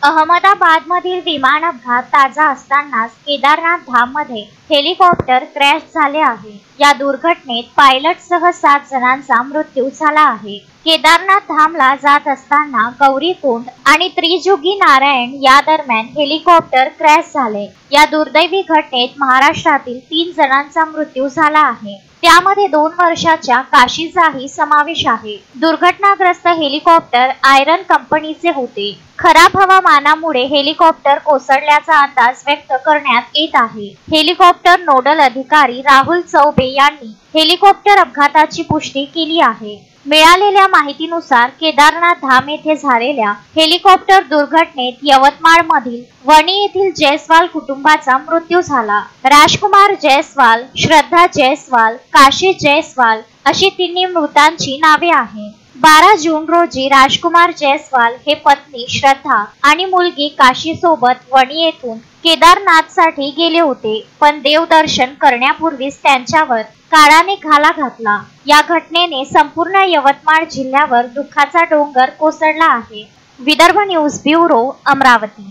अहमदाबादमधील विमान अपघात ताजा असतानाच केदारनाथ धाममध्ये हेलिकॉप्टर क्रॅश झाले आहे। या दुर्घटनेत पायलटसह 7 जणांचा मृत्यू झाला आहे। केदारनाथ धामला जात असताना गौरीकुंड आणि त्रिजुगी नारायण या दरम्यान हेलिकॉप्टर क्रॅश झाले। या दुर्दैवी घटनेत महाराष्ट्रातील 3 जणांचा मृत्यू झाला आहे। त्यामध्ये 2 वर्षाच्या काशीचाही समावेश आहे। दुर्घटनाग्रस्त हेलिकॉप्टर आयरन कंपनीचे होते। खराब हवामानामुळे हेलिकॉप्टर कोसळल्याचा अंदाज व्यक्त करण्यात येत आहे। हेलिकॉप्टर नोडल अधिकारी राहुल चौबे यांनी हेलिकॉप्टर अपघाताची पुष्टी केली आहे। मिळालेल्या माहितीनुसार केदारनाथ धाम येथे झालेल्या हेलिकॉप्टर दुर्घटनेत यवतमाळमधील वणी येथील जयस्वाल कुटुंबाचा मृत्यू झाला। राजकुमार जयस्वाल, श्रद्धा जयस्वाल, काशी जयस्वाल अशी 3 मृतांची नावे आहेत। 12 जून रोजी राजकुमार जयस्वाल हे पत्नी श्रद्धा आणि मुलगी काशी सोबत वणी येथून केदारनाथसाठी गेले होते, पण देवदर्शन करण्यापूर्वीच त्यांच्यावर काळाने घाला घातला। या घटनेने संपूर्ण यवतमाळ जिल्ह्यावर दुःखाचा डोंगर कोसळला आहे। Vidarbha news bureau, Amravati.